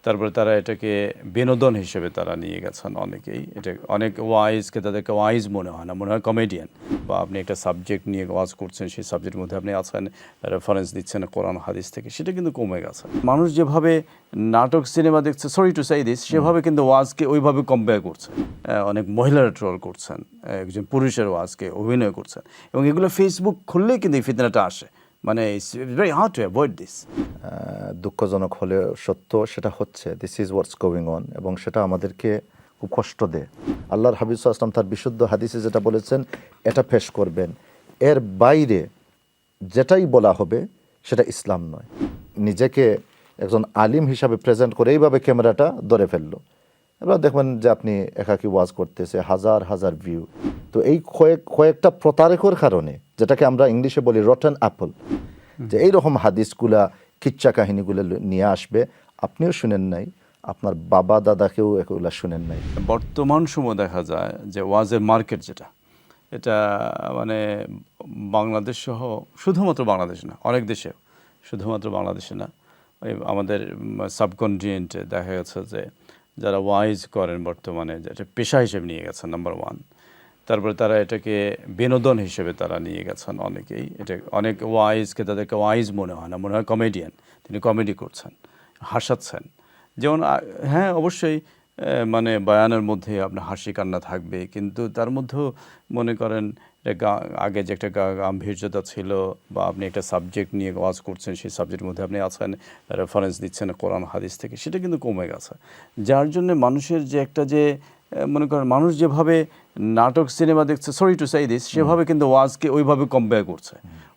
তারপরে তারা এটাকে বিনোদন হিসেবে তারা নিয়ে গেছেন অনেকেই। এটা অনেক ওয়াইজকে তাদেরকে ওয়াইজ মনে হয় না, মনে হয় কমেডিয়ান। বা আপনি একটা সাবজেক্ট নিয়ে ওয়াজ করছেন, সেই সাবজেক্টের মধ্যে আপনি আছেন, রেফারেন্স দিচ্ছেন কোরআন হাদিস থেকে, সেটা কিন্তু কমে গেছে। মানুষ যেভাবে নাটক সিনেমা দেখছে, সরি টু সে দিস, সেভাবে কিন্তু ওয়াজকে ওইভাবে কম্পেয়ার করছে। অনেক মহিলারা ট্রল করছেন, একজন পুরুষের ওয়াজকে অভিনয় করছেন, এবং এগুলো ফেসবুক খুললেই কিন্তু এই ফিতনাটা আসে। মানে it's very hard to avoid this. দুঃখজনক হলে সত্য, সেটা হচ্ছে this is what's going on, এবং সেটা আমাদেরকে খুব কষ্ট দেয়। আল্লাহর হাবিব সাল্লাল্লাহু আলাইহি ওয়াসাল্লাম তার বিশুদ্ধ হাদিসে যেটা বলেছেন, এটা পেশ করবেন, এর বাইরে যেটাই বলা হবে সেটা ইসলাম নয়। নিজেকে একজন আলিম হিসাবে প্রেজেন্ট করে এইভাবে ক্যামেরাটা ধরে ফেললো। এবার দেখবেন যে আপনি একাকি ওয়াজ করতেছে, হাজার হাজার ভিউ। তো এই কয়েকটা প্রতারকের কারণে, যেটাকে আমরা ইংলিশে বলি রটেন অ্যাপল, যে এইরকম হাদিসগুলা, কিচ্ছা কাহিনীগুলো নিয়ে আসবে, আপনিও শুনেন নাই, আপনার বাবা দাদাকেও এগুলো শুনেন নাই। বর্তমান সময় দেখা যায় যে ওয়াজের মার্কেট যেটা, এটা মানে বাংলাদেশ সহ, শুধুমাত্র বাংলাদেশ না, অনেক দেশে, শুধুমাত্র বাংলাদেশে না, ওই আমাদের সাবকন্টিনেন্টে দেখা গেছে যে যারা ওয়াইজ করেন বর্তমানে, যেটা পেশা হিসেবে নিয়ে গেছেন নাম্বার ওয়ান। তারপরে তারা এটাকে বিনোদন হিসেবে তারা নিয়ে গেছেন অনেকেই। এটা অনেক ওয়াইজকে তাদেরকে ওয়াইজ মনে হয় না, মনে হয় কমেডিয়ান। তিনি কমেডি করছেন, হাসাচ্ছেন। যেমন হ্যাঁ, অবশ্যই মানে বয়ানের মধ্যে আপনার হাসি কান্না থাকবে, কিন্তু তার মধ্যেও মনে করেন আগে যে একটা গাম্ভীর্যতা ছিল, বা আপনি একটা সাবজেক্ট নিয়ে ওয়াজ করছেন, সেই সাবজেক্টের মধ্যে আপনি আছেন, রেফারেন্স দিচ্ছেন কোরআন হাদিস থেকে, সেটা কিন্তু কমে গেছে। যার জন্য মানুষের যে একটা যে মনে করেন মানুষ যেভাবে নাটক সিনেমা দেখছে, সরি টু সে দিস, সেভাবে কিন্তু ওয়াজকে ওইভাবে কম্পেয়ার করছে,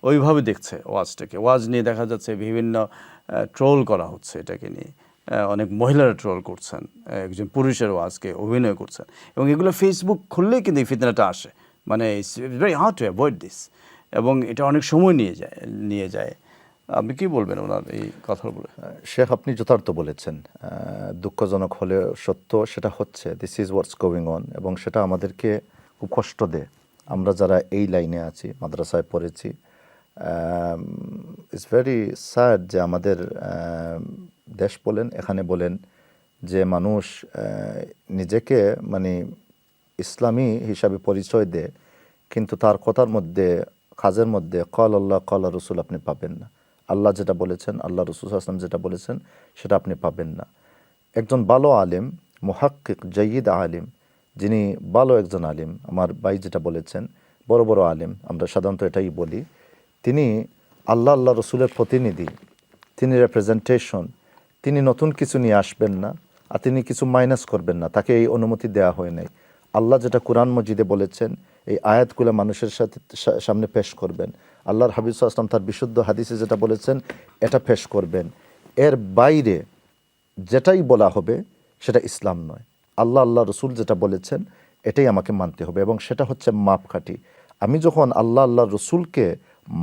ওইভাবে দেখছে ওয়াজটাকে। ওয়াজ নিয়ে দেখা যাচ্ছে বিভিন্ন ট্রোল করা হচ্ছে, এটাকে নিয়ে অনেক মহিলারা ট্রল করছেন, একজন পুরুষের ওয়াজকে অভিনয় করছেন, এবং এগুলো ফেসবুক খুললেই কিন্তু এই ফিতনাটা আসে। মানে it's very hard to avoid this, এবং এটা অনেক সময় নিয়ে যায়। আপনি কি বলবেন ওনার এই কথাগুলো? শেখ, আপনি যথার্থ বলেছেন। দুঃখজনক হলে সত্য, সেটা হচ্ছে this is what's going on, এবং সেটা আমাদেরকে খুব কষ্ট দেয়। আমরা যারা এই লাইনে আছি, মাদ্রাসায় পড়েছি, ইটস ভেরি স্যাড যে আমাদের দেশ বলেন, এখানে বলেন, যে মানুষ নিজেকে মানে ইসলামী হিসাবে পরিচয় দেয়, কিন্তু তার কথার মধ্যে, কাজের মধ্যে কল আল্লাহ কল রসুল আপনি পাবেন না। আল্লাহ যেটা বলেছেন, আল্লাহ রসুল আসলাম যেটা বলেছেন, সেটা আপনি পাবেন না। একজন ভালো আলিম, মুহাক্কিক জাইয়িদ আলিম, যিনি ভালো একজন আলিম, আমার ভাই যেটা বলেছেন, বড় বড় আলিম, আমরা সাধারণত এটাই বলি, তিনি আল্লাহ রসুলের প্রতিনিধি, তিনি রেপ্রেজেন্টেশন, তিনি নতুন কিছু নিয়ে আসবেন না, আর তিনি কিছু মাইনাস করবেন না, তাকে এই অনুমতি দেওয়া হয় নাই। আল্লাহ যেটা কোরআন মজিদে বলেছেন, এই আয়াতগুলো মানুষের সামনে পেশ করবেন। আল্লাহর হাবিব সাল্লাল্লাহু আলাইহি ওয়াসাল্লাম তার বিশুদ্ধ হাদিসে যেটা বলেছেন, এটা পেশ করবেন। এর বাইরে যেটাই বলা হবে সেটা ইসলাম নয়। আল্লাহ রসুল যেটা বলেছেন, এটাই আমাকে মানতে হবে, এবং সেটা হচ্ছে মাপকাঠি। আমি যখন আল্লাহ রসুলকে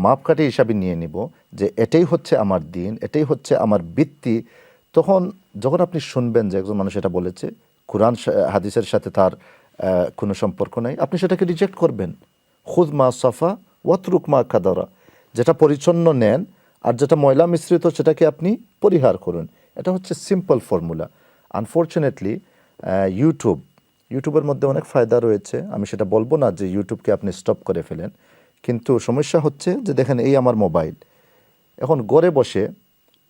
মাপকাঠি হিসাবে নিয়ে নিব, যে এটাই হচ্ছে আমার দিন, এটাই হচ্ছে আমার ভিত্তি, তখন যখন আপনি শুনবেন যে একজন মানুষ এটা বলেছে, কুরআন হাদিসের সাথে তার কোনো সম্পর্ক নাই, আপনি সেটাকে রিজেক্ট করবেন। খুদ মা সাফা ওয়াতরুক মা কাদারা, যেটা পরিচ্ছন্ন নেন, আর যেটা ময়লা মিশ্রিত সেটাকে আপনি পরিহার করুন। এটা হচ্ছে সিম্পল ফর্মুলা। আনফর্চুনেটলি ইউটিউবের মধ্যে অনেক ফায়দা রয়েছে, আমি সেটা বলবো না যে ইউটিউবকে আপনি স্টপ করে ফেলেন, কিন্তু সমস্যা হচ্ছে যে দেখেন, এই আমার মোবাইল, এখন ঘরে বসে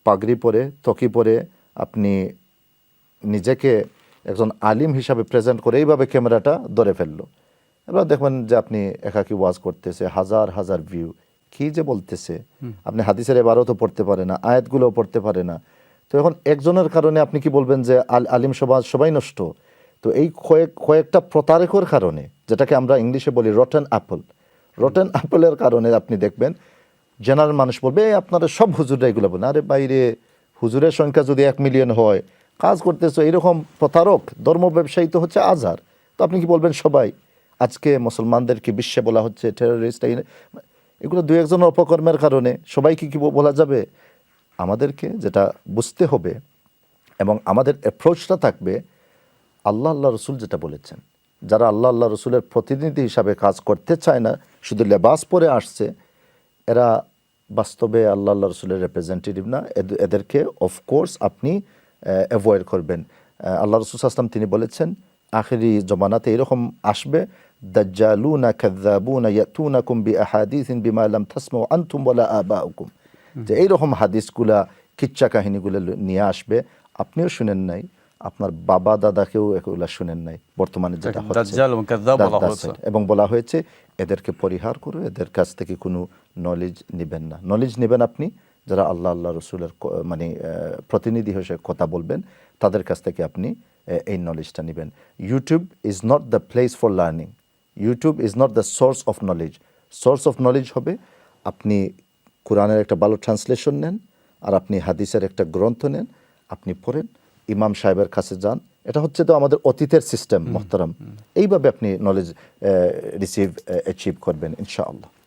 পাগড়ি পরে, তকি পরে আপনি নিজেকে একজন আলিম হিসাবে প্রেজেন্ট করে এইভাবে ক্যামেরাটা ধরে ফেললো। এবার দেখবেন যে আপনি একাকি ওয়াজ করতেছে, হাজার হাজার ভিউ। কি যে বলতেছে, আপনি হাদিসের এবারও তো পড়তে পারে না, আয়াতগুলোও পড়তে পারে না। তো এখন একজনের কারণে আপনি কি বলবেন যে আলিম সমাজ সবাই নষ্ট? তো এই কয়েকটা প্রতারকের কারণে, যেটাকে আমরা ইংলিশে বলি রটেন অ্যাপলের কারণে আপনি দেখবেন জেনারেল মানুষ বলবে, আপনারা সব হুজুররা এগুলো বলেন। আরে বাইরে, হুজুরের সংখ্যা যদি 1 মিলিয়ন হয়, কাজ করতেছে এরকম প্রতারক, ধর্ম ব্যবসায়ী তো হচ্ছে আজহার। তো আপনি কি বলবেন সবাই? আজকে মুসলমানদেরকে বিশ্বে বলা হচ্ছে টেররিস্ট, এগুলো 2-1জনের অপকর্মের কারণে সবাইকে কি বলা যাবে? আমাদেরকে যেটা বুঝতে হবে, এবং আমাদের অ্যাপ্রোচটা থাকবে, আল্লাহ রসুল যেটা বলেছেন, যারা আল্লাহ রসুলের প্রতিনিধি হিসাবে কাজ করতে চায় না, শুধু লেবাস পরে আসছে, এরা বাস্তবে আল্লাহ রসুলের রিপ্রেজেন্টেটিভ না। এদেরকে অফকোর্স আপনি অ্যাভয়েড করবেন। আল্লাহ রাসূল সাল্লাল্লাহু আলাইহি ওয়াসাল্লাম তিনি বলেছেন আখিরি জমানাতে এরকম আসবে, দাজ্জালুনা কাযযাবুনা ইয়াতুনাকুম বিআহাদিসিন বিমা লাম তাসমাউ আনতুম ওয়ালা আবাউকুম, যে এইরকম হাদিসগুলা কিচ্ছা কাহিনীগুলো নিয়ে আসবে, আপনিও শুনেন নাই, আপনার বাবা দাদাকেও এগুলা শুনেন নাই। বর্তমানে যেটা হচ্ছে দাজ্জাল এবং কাযযাব বলা হয়েছে। এবং বলা হয়েছে এদেরকে পরিহার করে এদের কাছ থেকে কোনো নলেজ নেবেন না। নলেজ নেবেন আপনি যারা আল্লাহ রসুলের মানে প্রতিনিধি হিসেবে কথা বলবেন, তাদের কাছ থেকে আপনি এই নলেজটা নেবেন। YouTube is not the place for learning, YouTube is not the source of knowledge. Source of knowledge হবে আপনি কোরআনের একটা ভালো ট্রান্সলেশন নেন, আর আপনি হাদিসের একটা গ্রন্থ নেন, আপনি পড়েন, ইমাম সাহেবের কাছে যান। এটা হচ্ছে তো আমাদের অতীতের সিস্টেম মোহতারাম। এইভাবে আপনি নলেজ অ্যাচিভ করবেন ইনশাআল্লাহ।